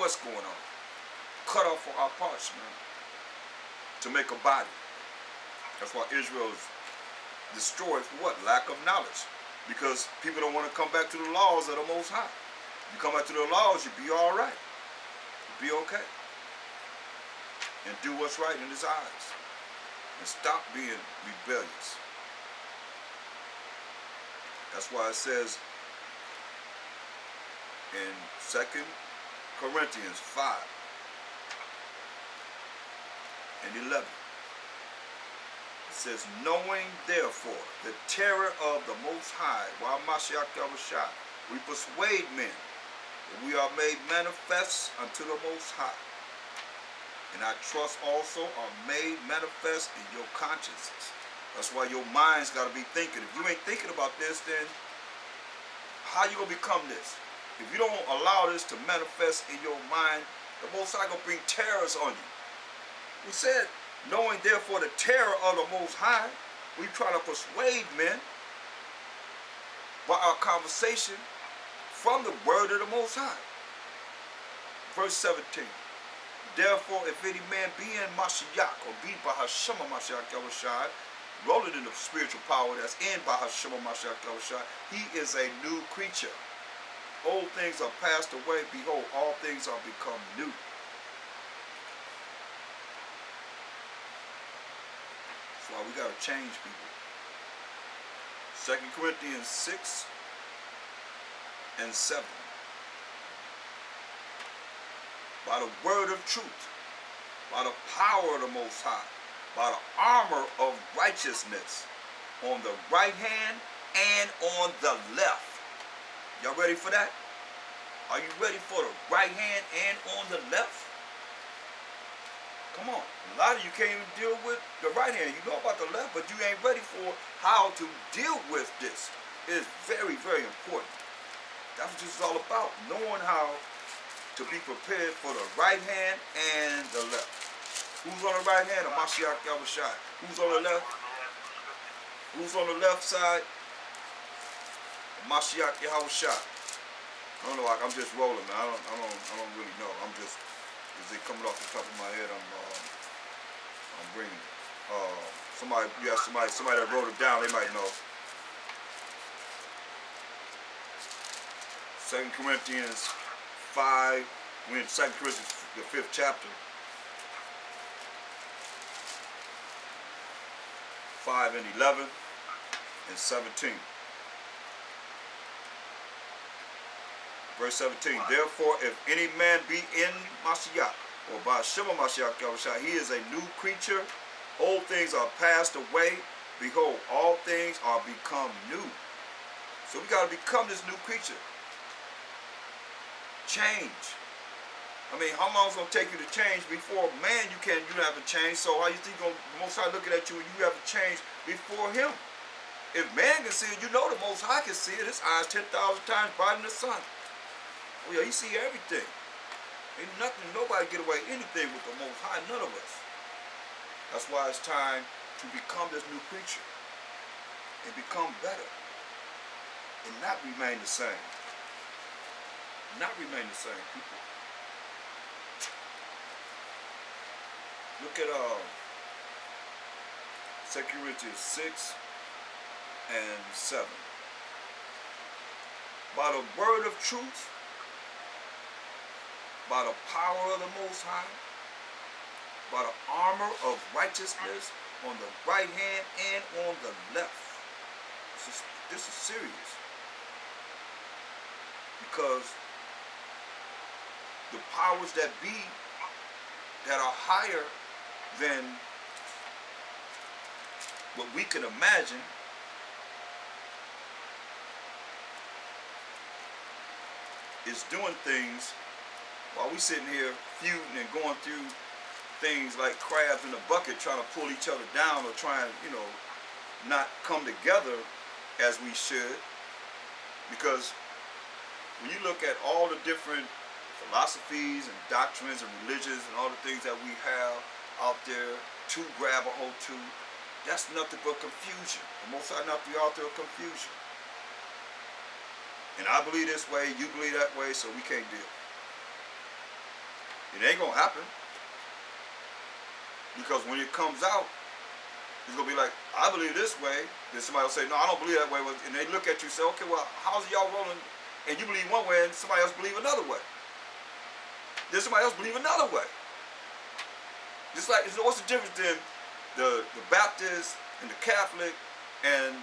what's going on. Cut off for our parts, man, to make a body. That's why Israel is destroyed for what? Lack of knowledge. Because people don't want to come back to the laws of the Most High. You come back to the laws, you'll be all right. You'll be okay. And do what's right in His eyes. And stop being rebellious. That's why it says in 2 Corinthians 5 and 11. It says, knowing therefore the terror of the Most High, while Mashiach Yahushua, we persuade men that we are made manifest unto the Most High. And our trust also are made manifest in your consciences. That's why your mind's got to be thinking. If you ain't thinking about this, then how you going to become this? If you don't allow this to manifest in your mind, the Most High going to bring terrors on you. We said, knowing therefore the terror of the Most High, we try to persuade men by our conversation from the word of the Most High. Verse 17. Therefore, if any man be in Mashiach, or be by Hashem Mashiach Yahushua, rolling in the spiritual power that's in by Hashem Mashiach Yahushua, he is a new creature. Old things are passed away. Behold, all things are become new. That's why we got to change people. 2 Corinthians 6 and 7. By the word of truth, by the power of the Most High, by the armor of righteousness, on the right hand and on the left. Y'all ready for that? Are you ready for the right hand and on the left? Come on. A lot of you can't even deal with the right hand. You know about the left, but you ain't ready for how to deal with this. It is very, very important. That's what this is all about. Knowing how to be prepared for the right hand and the left. Who's on the right hand? The Mashiach Yahushua. Who's on the left? Who's on the left side? The Mashiach Yahushua. I don't know. I'm just rolling, man. I don't really know. I'm just, is it coming off the top of my head? I'm bringing it. Somebody that wrote it down. They might know. 2 Corinthians 5. We're in 2 Corinthians, the 5th chapter. 5 and 11 and 17. Verse 17. Therefore, if any man be in Mashiach, or by Shema Mashiach Yahushua, he is a new creature. Old things are passed away. Behold, all things are become new. So we got to become this new creature. Change. I mean, how long is it going to take you to change? Before man, you haven't changed. So how you think the Most High looking at you and you haven't changed before Him? If man can see it, you know the Most High can see it. His eyes 10,000 times brighter than the sun. Oh yeah, He see everything. Ain't nothing, nobody get away anything with the Most High. None of us. That's why it's time to become this new creature and become better and not remain the same. Not remain the same, people. Look at 2 Corinthians 6 and 7. By the word of truth, by the power of the Most High, by the armor of righteousness on the right hand and on the left. This is serious. Because the powers that be that are higher than what we can imagine is doing things while we sitting here feuding and going through things like crabs in a bucket trying to pull each other down or trying, not come together as we should. Because when you look at all the different philosophies and doctrines and religions and all the things that we have out there to grab a hold to, that's nothing but confusion. The Most High not the author of confusion. And I believe this way, you believe that way, so we can't deal. It ain't gonna happen. Because when it comes out, it's gonna be like, I believe this way. Then somebody will say, no, I don't believe that way. And they look at you and say, okay, well, how's y'all rolling? And you believe one way and somebody else believe another way. Then somebody else believe another way. Just like, what's the difference in the Baptist and the Catholic and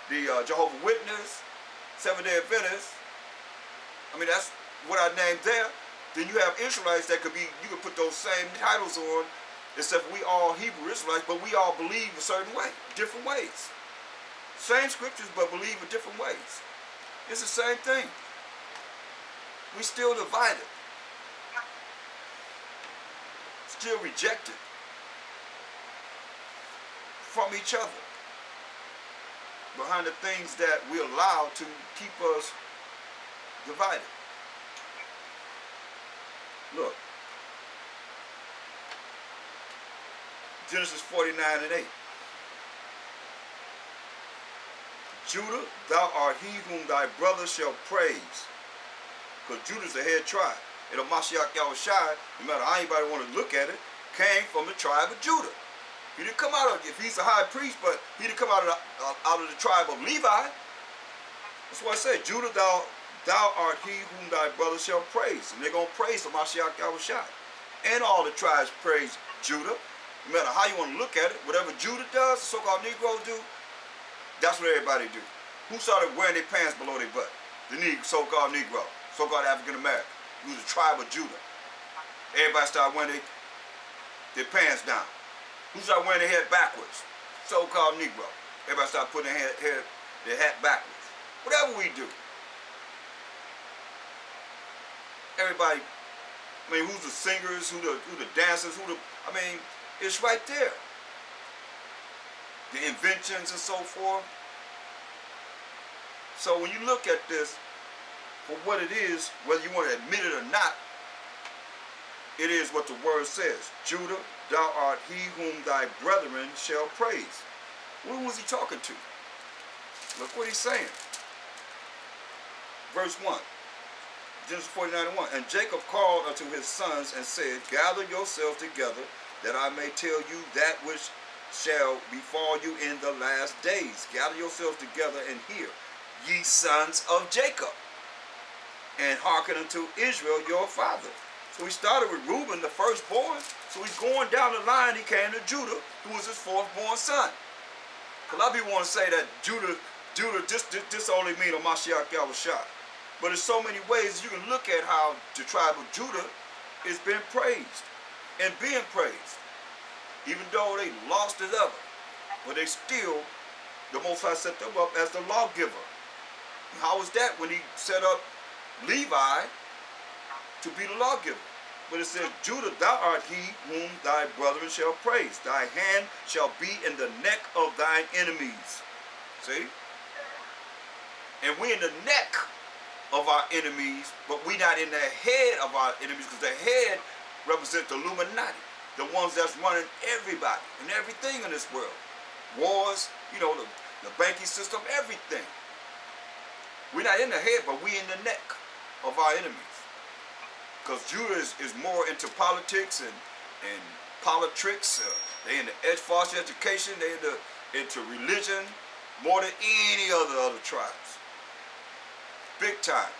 the Jehovah's Witness, Seventh-day Adventists? I mean, that's what I named there. Then you have Israelites that could be, you could put those same titles on, except we all Hebrew Israelites, but we all believe a certain way, different ways. Same scriptures, but believe in different ways. It's the same thing. We still divided. Still rejected from each other behind the things that we allow to keep us divided. Look, Genesis 49:8. Judah, thou art he whom thy brother shall praise. Because Judah's the head tribe. And the Mashiach Yahushua, no matter how anybody want to look at it, came from the tribe of Judah. He didn't come out of, if he's a high priest, but he didn't come out of the tribe of Levi. That's why I said, Judah, thou art he whom thy brother shall praise. And they're going to praise the Mashiach Yahushua. And all the tribes praise Judah. No matter how you want to look at it, whatever Judah does, the so-called Negroes do, that's what everybody do. Who started wearing their pants below their butt? The so-called Negro, so-called African American. Who was the tribe of Judah. Everybody started wearing their pants down. Who started wearing their head backwards? So-called Negro. Everybody started putting their hat backwards. Whatever we do. Everybody, I mean, who's the singers, who the dancers, I mean, it's right there. The inventions and so forth. So when you look at this, for what it is, whether you want to admit it or not, it is what the word says. Judah, thou art he whom thy brethren shall praise. Who was he talking to? Look what he's saying. Verse 1. Genesis 49:1. And Jacob called unto his sons and said, gather yourselves together, that I may tell you that which shall befall you in the last days. Gather yourselves together and hear, ye sons of Jacob, and hearken unto Israel your father. So he started with Reuben, the firstborn. So he's going down the line. He came to Judah, who was his fourth-born son. A lot of people want to say that Judah this only means a Mashiach Yahushua. But there's so many ways you can look at how the tribe of Judah is being praised and being praised. Even though they lost as ever. But they still, the Most High set them up as the lawgiver. How was that when he set up Levi to be the lawgiver? But it says, Judah, thou art he whom thy brethren shall praise. Thy hand shall be in the neck of thine enemies. See? And we in the neck of our enemies, but we not in the head of our enemies, because the head represents the Illuminati, the ones that's running everybody and everything in this world. Wars, you know, the banking system, everything. We're not in the head, but we in the neck of our enemies. Because Judah is more into politics and politrics. They into false education. They into religion more than any other tribes. Big time.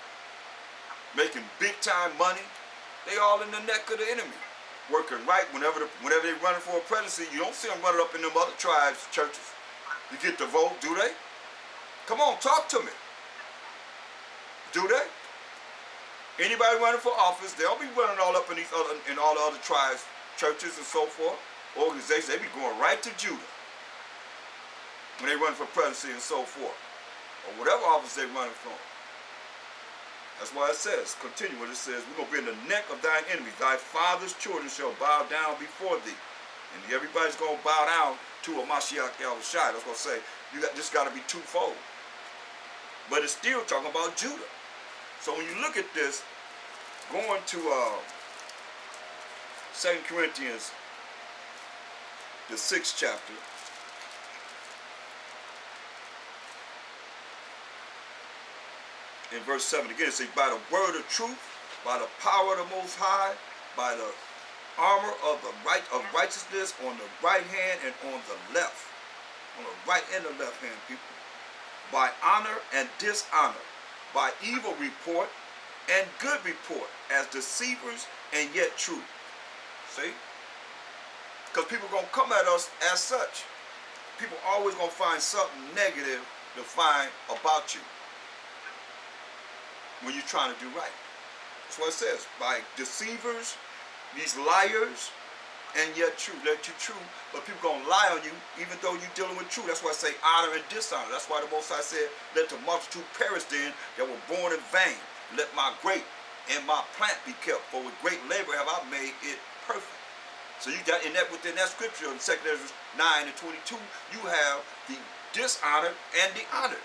Making big time money. They all in the neck of the enemy. Working right whenever they're running for a presidency. You don't see them running up in them other tribes, churches. You get the vote, do they? Come on, talk to me. Do they? Anybody running for office, they'll be running all up in all the other tribes, churches and so forth, organizations. They be going right to Judah when they run for presidency and so forth, or whatever office they running from. That's why it says, continue what it says, we're going to be in the neck of thine enemies. Thy father's children shall bow down before thee. And everybody's going to bow down to a Mashiach Yahushua. That's what I say. This got to be twofold. But it's still talking about Judah. So when you look at this, going to 2 Corinthians, the 6th chapter, in verse 7 again, it says, by the word of truth, by the power of the Most High, by the armor of righteousness on the right hand and on the left. On the right and the left hand, people. By honor and dishonor, by evil report and good report, as deceivers and yet true. See? Because people are going to come at us as such. People always going to find something negative to find about you when you're trying to do right. That's what it says. By deceivers, these liars, and yet true. Let you true, but people going to lie on you even though you're dealing with truth. That's why I say honor and dishonor. That's why the Most High said, let the multitude perish then that were born in vain. Let my grape and my plant be kept, for with great labor have I made it perfect. So you got in that, within that scripture in 2 Ezra 9 and 22, you have the dishonored and the honored.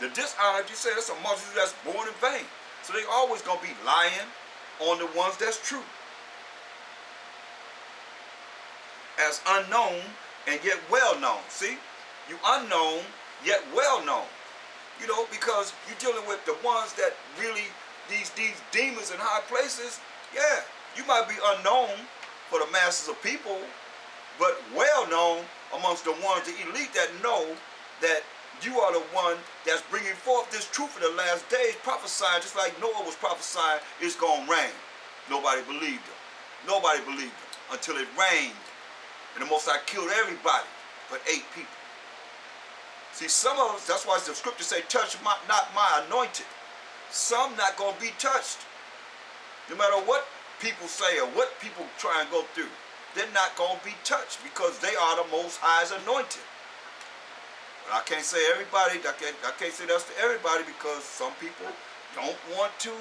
The dishonored, you say, that's a multitude that's born in vain. So they always going to be lying on the ones that's true. As unknown and yet well known. See? You unknown yet well known. You know, because you're dealing with the ones that really, these demons in high places, yeah, you might be unknown for the masses of people, but well known amongst the ones, the elite, that know that you are the one that's bringing forth this truth in the last days, prophesying, just like Noah was prophesying, it's going to rain. Nobody believed him. Nobody believed him until it rained. And the Most High killed everybody but 8 people. See, some of us, that's why the scriptures say, touch not my anointed. Some not going to be touched. No matter what people say or what people try and go through, they're not going to be touched because they are the Most High's anointed. But I can't say everybody, I can't say that's to everybody, because some people don't want to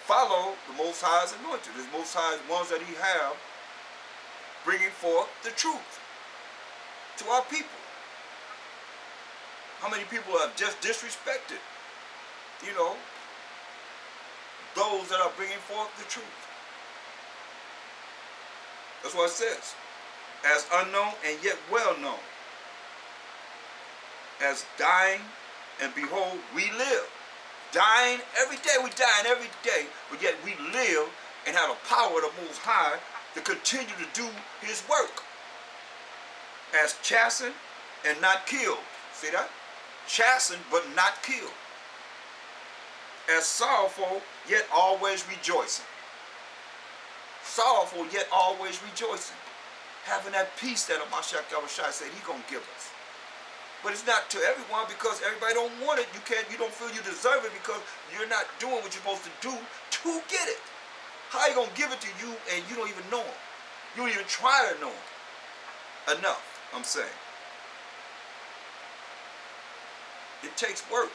follow the Most High's anointed. The Most High's ones that he have bringing forth the truth to our people. How many people have just disrespected, you know, those that are bringing forth the truth? That's what it says. As unknown and yet well known. As dying, and behold, we live. Dying every day, we dying every day, but yet we live and have the power of the Most High to continue to do his work. As chastened and not killed. See that? Chastened but not killed. As sorrowful yet always rejoicing. Sorrowful yet always rejoicing. Having that peace that Mashiach Yahushua said he's going to give us. But it's not to everyone, because everybody don't want it. You don't feel you deserve it because you're not doing what you're supposed to do to get it. How are you going to give it to you and you don't even know him? You don't even try to know him enough, I'm saying. It takes work.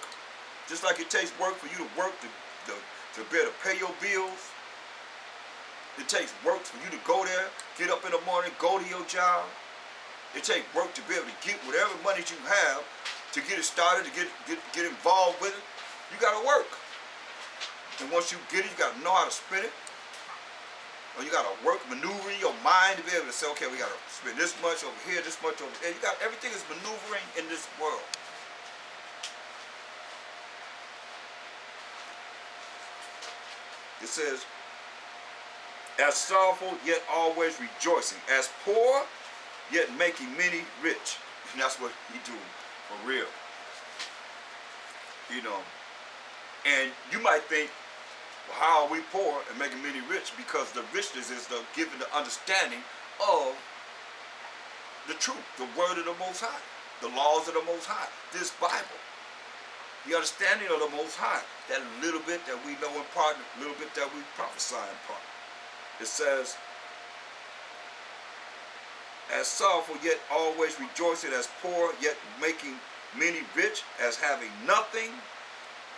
Just like it takes work for you to work to be able to pay your bills. It takes work for you to go there, get up in the morning, go to your job. It takes work to be able to get whatever money you have to get it started, to get involved with it. You got to work. And once you get it, you got to know how to spend it. Or you got to work, maneuver your mind to be able to say, okay, we got to spend this much over here, this much over there. You got, everything is maneuvering in this world. It says, as sorrowful yet always rejoicing, as poor yet making many rich. And that's what he do for real. You know. And you might think, well, how are we poor and making many rich? Because the richness is the giving the understanding of the truth, the word of the Most High, the laws of the Most High, this Bible. The understanding of the Most High, that little bit that we know in part, a little bit that we prophesy in part. It says, as sorrowful yet always rejoicing, as poor yet making many rich, as having nothing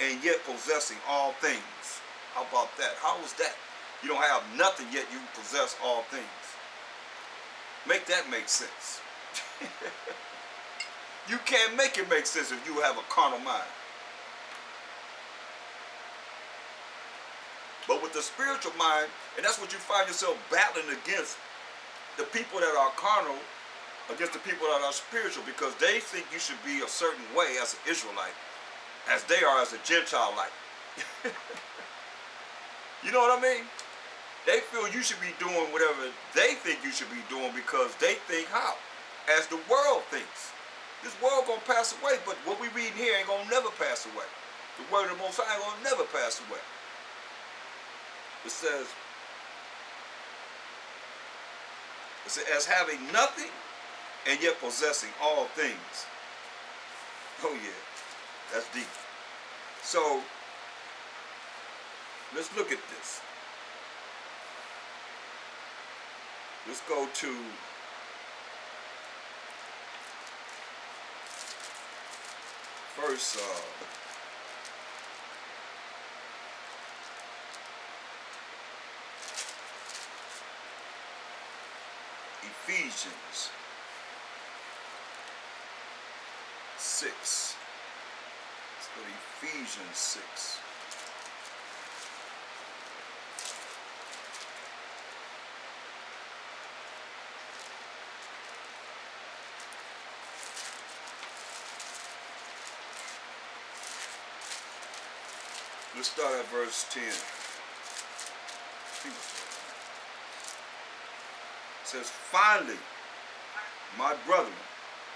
and yet possessing all things. How about that? How is that? You don't have nothing yet you possess all things. Make that make sense. You can't make it make sense if you have a carnal mind. But with the spiritual mind, and that's what you find yourself battling against, the people that are carnal against the people that are spiritual, because they think you should be a certain way as an Israelite, as they are as a Gentile-like. You know what I mean? They feel you should be doing whatever they think you should be doing because they think how? As the world thinks. This world gonna pass away, but what we reading here ain't gonna never pass away. The word of the Most High ain't gonna never pass away. It says, as having nothing and yet possessing all things. Oh yeah, that's deep. So, let's look at this. Let's go to first Ephesians 6. Let's go to Ephesians 6. Let's start at verse 10. It says, finally, my brethren,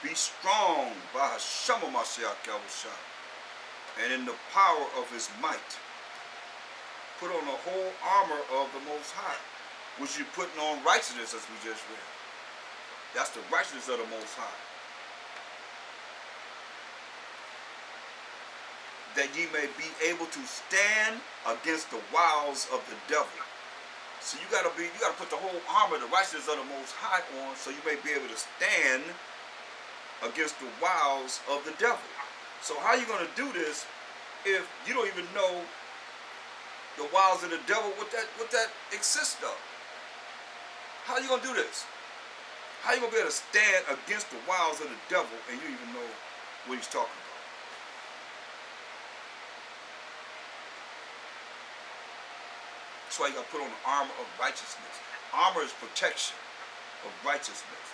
be strong by Hashem Mashiach Yahushua, and in the power of his might. Put on the whole armor of the Most High, which you're putting on righteousness, as we just read. That's the righteousness of the Most High. That ye may be able to stand against the wiles of the devil. So you gotta put the whole armor, the righteousness of the Most High on, so you may be able to stand against the wiles of the devil. So how are you gonna do this if you don't even know the wiles of the devil, what that exists of? How are you gonna do this? How are you gonna be able to stand against the wiles of the devil and you even know what he's talking about? That's why you got to put on the armor of righteousness. Armor is protection of righteousness.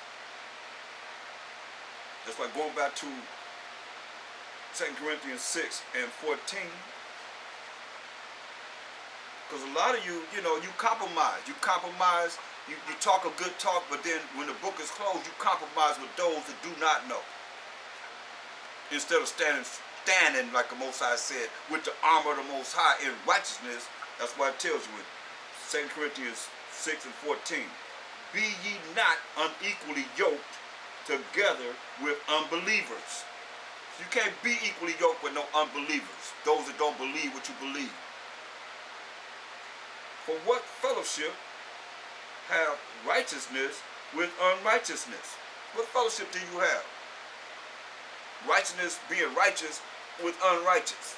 That's why going back to 2 Corinthians 6 and 14, because a lot of you compromise. You compromise, you talk a good talk, but then when the book is closed, you compromise with those that do not know. Instead of standing like the Most High said, with the armor of the Most High in righteousness. That's why it tells you in 2 Corinthians 6 and 14, be ye not unequally yoked together with unbelievers. You can't be equally yoked with no unbelievers, those that don't believe what you believe. For what fellowship have righteousness with unrighteousness? What fellowship do you have? Righteousness being righteous with unrighteous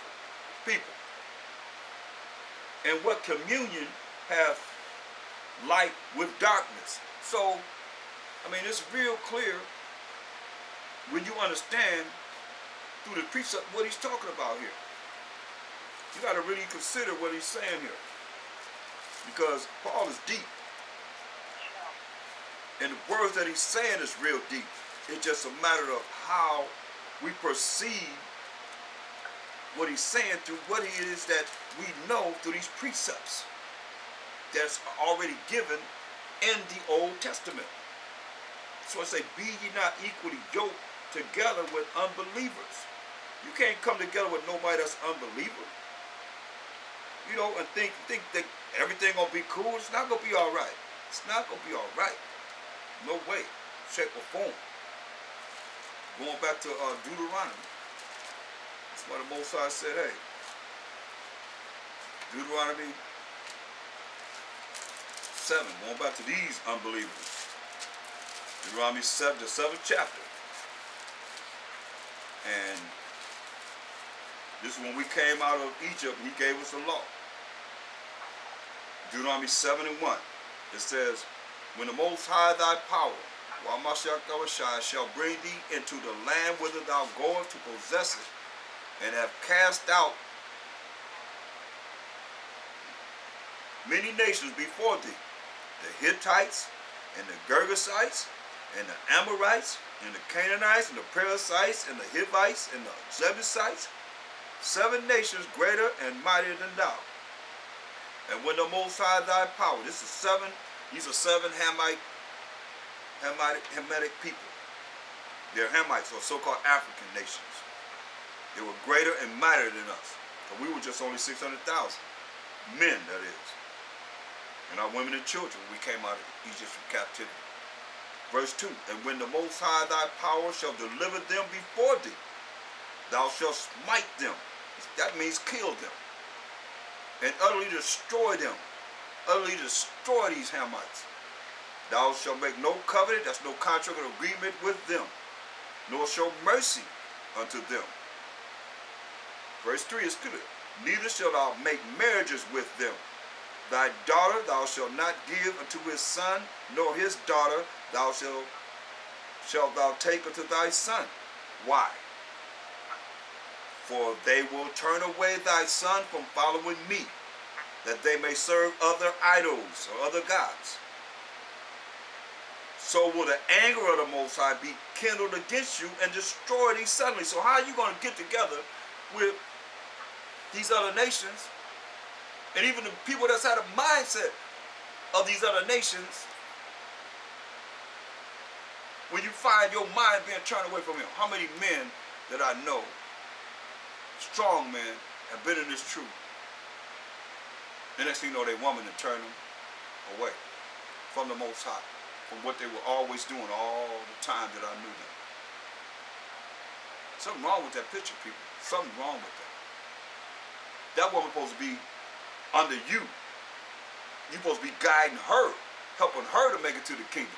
people. And what communion have light with darkness? So, I mean, it's real clear when you understand through the precept what he's talking about here. You got to really consider what he's saying here. Because Paul is deep. And the words that he's saying is real deep. It's just a matter of how we perceive what he's saying through what it is that we know through these precepts that's already given in the Old Testament. So I say, be ye not equally yoked together with unbelievers. You can't come together with nobody that's unbeliever. You know, and think that everything gonna be cool. It's not gonna be all right. It's not gonna be all right. No way, shape or form. Going back to Deuteronomy. That's why the Most High said, hey, Deuteronomy 7, going back to these unbelievers. Deuteronomy 7, the 7th chapter. And this is when we came out of Egypt, he gave us the law. Deuteronomy 7 and 1. It says, when the Most High thy power, while Mashiach Yahushua shall bring thee into the land whither thou goest to possess it, and have cast out many nations before thee, the Hittites, and the Girgashites, and the Amorites, and the Canaanites, and the Perizzites, and the Hivites, and the Jebusites, 7 nations greater and mightier than thou. And when the Most High thy power, these are seven Hamitic people. They're Hamites, or so-called African nations. They were greater and mightier than us. But we were just only 600,000. Men, that is. And our women and children, we came out of Egypt from captivity. Verse 2, and when the Most High thy power shall deliver them before thee, thou shalt smite them. That means kill them. And utterly destroy them. Utterly destroy these Hamites. Thou shalt make no covenant, that's no contract or agreement with them, nor show mercy unto them. Verse 3 is clear. Neither shalt thou make marriages with them. Thy daughter thou shalt not give unto his son, nor his daughter shalt thou take unto thy son. Why? For they will turn away thy son from following me, that they may serve other idols or other gods. So will the anger of the Most High be kindled against you and destroy thee suddenly. So how are you going to get together with these other nations, and even the people that's had a mindset of these other nations, when you find your mind being turned away from him? How many men that I know, strong men, have been in this truth? The next thing you know, they woman and turn them away from the Most High, from what they were always doing all the time that I knew them. Something wrong with that picture, people. Something wrong with that. That woman's supposed to be under you. You're supposed to be guiding her, helping her to make it to the kingdom.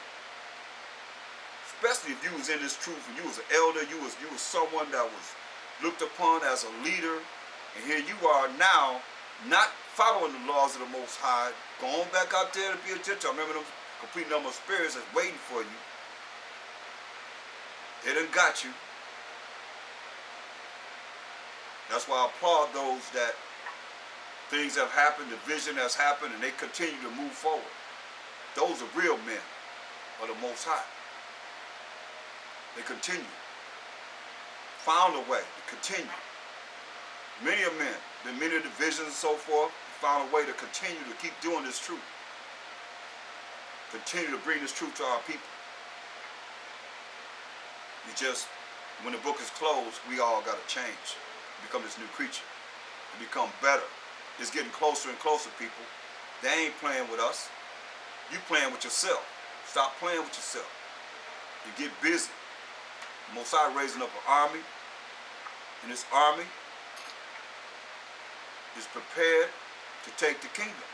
Especially if you was in this truth and you was an elder, you was someone that was looked upon as a leader, and here you are now not following the laws of the Most High, going back out there to be a Gentile. Remember them complete number of spirits that's waiting for you. They done got you. That's why I applaud those that things have happened, the vision has happened, and they continue to move forward. Those are real men of the Most High. They continue. Found a way to continue. Many of men, many of the visions and so forth, found a way to continue to keep doing this truth. Continue to bring this truth to our people. It just, when the book is closed, we all got to change. Become this new creature. And become better. It's getting closer and closer, people. They ain't playing with us. You playing with yourself. Stop playing with yourself. You get busy. Most High raising up an army. And this army is prepared to take the kingdom.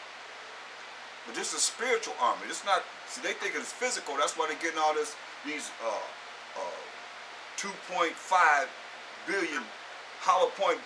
But this is a spiritual army. It's not, see, they think it's physical. That's why they're getting all these 2.5 billion hollow point